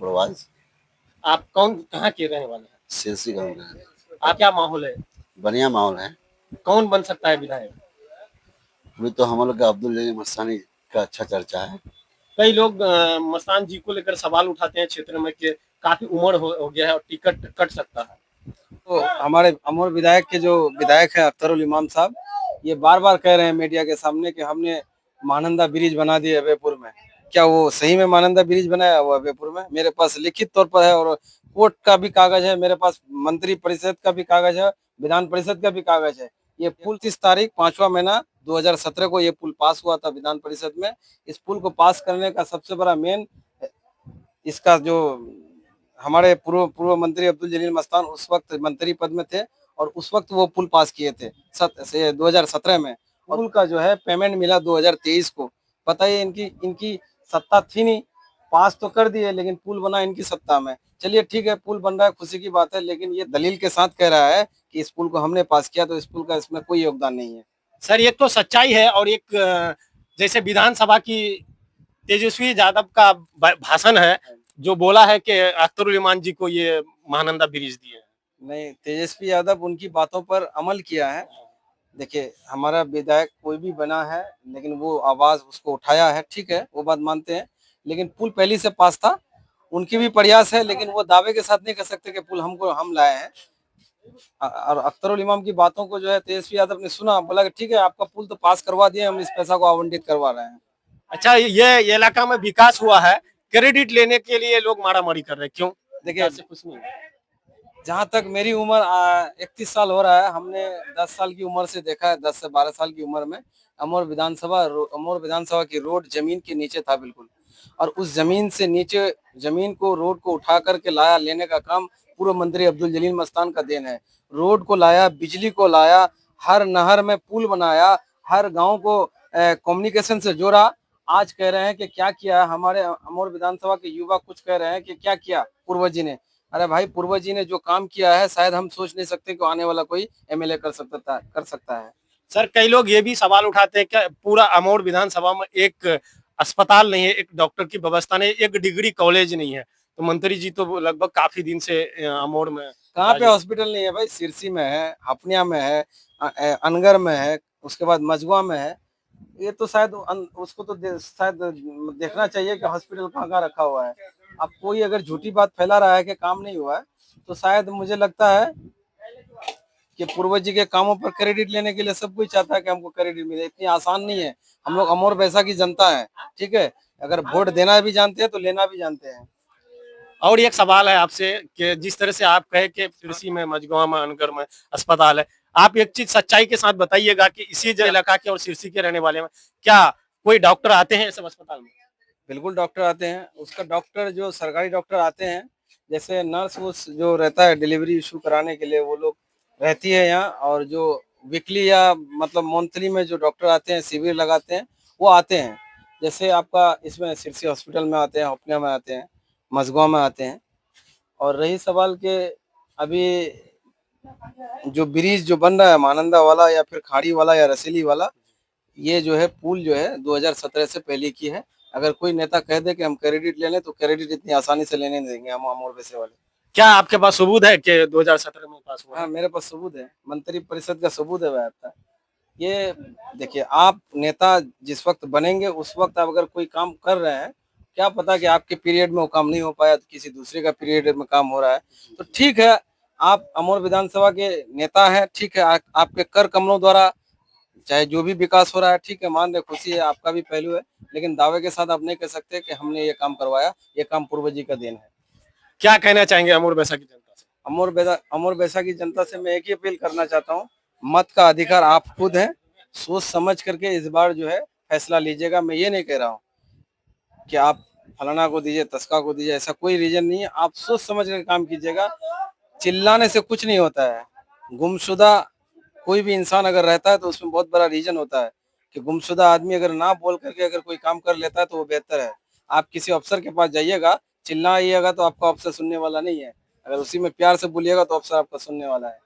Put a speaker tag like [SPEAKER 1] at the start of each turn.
[SPEAKER 1] प्रवास
[SPEAKER 2] आप कौन कहाँ के रहने वाले हैं?
[SPEAKER 1] सिरसी गाँव का है।
[SPEAKER 2] आप क्या माहौल है?
[SPEAKER 1] बढ़िया माहौल है।
[SPEAKER 2] कौन बन सकता है विधायक?
[SPEAKER 1] अभी तो हम लोग का अब्दुल जलील मस्तानी का अच्छा चर्चा है।
[SPEAKER 2] कई लोग मस्तान जी को लेकर सवाल उठाते हैं क्षेत्र में कि काफी उम्र हो गया है और टिकट कट सकता है।
[SPEAKER 3] तो हमारे अमर विधायक के जो विधायक है अख्तरुल इमाम साहब, ये बार बार कह रहे हैं मीडिया के सामने कि हमने महानंदा ब्रिज बना दिया अभयपुर में। क्या वो सही में महानंदा ब्रिज बनाया हुआ अभयपुर में? मेरे पास लिखित तौर पर है और कोर्ट का भी कागज है, मेरे पास मंत्री परिषद का भी कागज है, विधान परिषद का भी कागज है। ये पुल 30 तारीख 5वां महीना 2017 को ये पुल पास हुआ था विधान परिषद में। इस पुल को पास करने का सबसे बड़ा मेन इसका जो हमारे पूर्व पूर्व मंत्री अब्दुल जलील मस्तान उस वक्त मंत्री पद में थे और उस वक्त वो पुल पास किए थे 2017 में। पुल का जो है पेमेंट मिला 2023 को। बताइए, इनकी इनकी सत्ता थी नहीं, पास तो कर दिए लेकिन पुल बना इनकी सत्ता में। चलिए ठीक है, पुल बन रहा है, खुशी की बात है, लेकिन ये दलील के साथ कह रहा है कि इस पुल को हमने पास किया, तो इस पुल का इसमें कोई योगदान नहीं है।
[SPEAKER 2] सर, एक तो सच्चाई है और एक जैसे विधानसभा की तेजस्वी यादव का भाषण है जो बोला है कि अख्तरुल इमान जी को ये महानंदा ब्रिज दिए हैं।
[SPEAKER 3] नहीं, तेजस्वी यादव उनकी बातों पर अमल किया है। देखिए, हमारा विधायक कोई भी बना है लेकिन वो आवाज उसको उठाया है, ठीक है, वो बात मानते हैं, लेकिन पुल पहले से पास था। उनकी भी प्रयास है लेकिन वो दावे के साथ नहीं कह सकते कि पुल हम लाए हैं। और अख्तरुल इमाम की बातों को जो है तेजस्वी यादव ने सुना, बोला कि ठीक है, आपका पुल तो पास करवा दिए, हम इस पैसा को आवंटित करवा रहे हैं।
[SPEAKER 2] अच्छा, ये इलाका में विकास हुआ है, क्रेडिट लेने के लिए लोग मारामारी कर रहे हैं, क्यों?
[SPEAKER 3] देखिए,
[SPEAKER 2] कुछ नहीं,
[SPEAKER 3] जहाँ तक मेरी उम्र 31 साल हो रहा है, हमने 10 साल की उम्र से देखा है, 10 से 12 साल की उम्र में अमर विधानसभा की रोड जमीन के नीचे था बिल्कुल। और उस जमीन से नीचे जमीन को, रोड को उठा करके लाया, लेने का काम पूर्व मंत्री अब्दुल जलील मस्तान का देन है। रोड को लाया, बिजली को लाया, हर नहर में पुल बनाया, हर गांव को कम्युनिकेशन से जोड़ा। आज कह रहे हैं कि क्या किया हमारे अमर विधानसभा के युवा, कुछ कह रहे हैं कि क्या किया पूर्वज जी ने। अरे भाई, पूर्वज जी ने जो काम किया है शायद हम सोच नहीं सकते कि आने वाला कोई एमएलए कर सकता है।
[SPEAKER 2] सर, कई लोग ये भी सवाल उठाते हैं कि पूरा अमोर विधानसभा में एक अस्पताल नहीं है, एक डॉक्टर की व्यवस्था नहीं, एक डिग्री कॉलेज नहीं है। तो मंत्री जी तो लगभग काफी दिन से अमोर में
[SPEAKER 3] कहाँ पे हॉस्पिटल नहीं है भाई? सिरसी में है, हपनिया में है, अनगर में है, उसके बाद मझुआ में है। ये तो शायद उसको तो शायद देखना चाहिए कि हॉस्पिटल कहाँ कहाँ रखा हुआ है। अब कोई अगर झूठी बात फैला रहा है कि काम नहीं हुआ है, तो शायद मुझे लगता है कि पूर्वज जी के कामों पर क्रेडिट लेने के लिए सब कोई चाहता है कि हमको क्रेडिट मिले। इतनी आसान नहीं है। हम लोग अमोर वैसा की जनता है, ठीक है, अगर वोट देना भी जानते हैं तो लेना भी जानते हैं।
[SPEAKER 2] और एक सवाल है आपसे कि जिस तरह से आप कहे कि कृषि में, मझगांव में, अनगर में अस्पताल है, आप एक चीज सच्चाई के साथ बताइएगा कि इसी जो इलाका के और सिरसी के रहने वाले में क्या कोई डॉक्टर आते हैं सब अस्पताल में?
[SPEAKER 3] बिल्कुल डॉक्टर आते हैं। उसका डॉक्टर जो सरकारी डॉक्टर आते हैं, जैसे नर्स वो जो रहता है डिलीवरी इशू कराने के लिए, वो लोग रहती है यहाँ। और जो वीकली या मतलब मंथली में जो डॉक्टर आते हैं, शिविर लगाते हैं, वो आते हैं। जैसे आपका इसमें सिरसी हॉस्पिटल में आते हैं, हपनिया में आते हैं, मझगांव में आते हैं। और रही सवाल के अभी जो ब्रिज जो बन रहा है महानंदा वाला या फिर खाड़ी वाला या रसीली वाला, ये जो है पुल जो है 2017 से पहले की है। अगर कोई नेता कह दे कि हम क्रेडिट ले लें तो क्रेडिट इतनी आसानी से लेने नहीं देंगे हम अमोर वैसे वाले।
[SPEAKER 2] क्या आपके पास सबूत है कि 2017 में पास हुआ?
[SPEAKER 3] हाँ, मेरे पास सबूत है, मंत्री परिषद का सबूत है भाई आपका। ये देखिए, आप नेता जिस वक्त बनेंगे उस वक्त आप अगर कोई काम कर रहे हैं, क्या पता कि आपके पीरियड में वो काम नहीं हो पाया तो किसी दूसरे का पीरियड में काम हो रहा है, तो ठीक है, आप अमोर विधानसभा के नेता हैं, ठीक है, आपके कर कमलों द्वारा चाहे जो भी विकास हो रहा है, ठीक है, मान रहे, खुशी है, आपका भी पहलू है, लेकिन दावे के साथ आप नहीं कह सकते कि हमने ये काम करवाया, ये काम पूर्वज जी का देन है।
[SPEAKER 2] क्या कहना चाहेंगे अमूर बैसा की जनता से?
[SPEAKER 3] अमोर बैसा की जनता से मैं एक ही अपील करना चाहता हूँ, मत का अधिकार आप खुद हैं, सोच समझ करके इस बार जो है फैसला लीजिएगा। मैं ये नहीं कह रहा हूँ कि आप फलाना को दीजिए, तस्का को दीजिए, ऐसा कोई रीजन नहीं है। आप सोच समझ कर काम कीजिएगा। चिल्लाने से कुछ नहीं होता है। गुमशुदा कोई भी इंसान अगर रहता है तो उसमें बहुत बड़ा रीजन होता है कि गुमशुदा आदमी अगर ना बोल करके अगर कोई काम कर लेता है तो वो बेहतर है। आप किसी अफसर के पास जाइएगा, चिल्लाइएगा तो आपका अफसर सुनने वाला नहीं है। अगर उसी में प्यार से बोलिएगा तो अफसर आपका सुनने वाला है।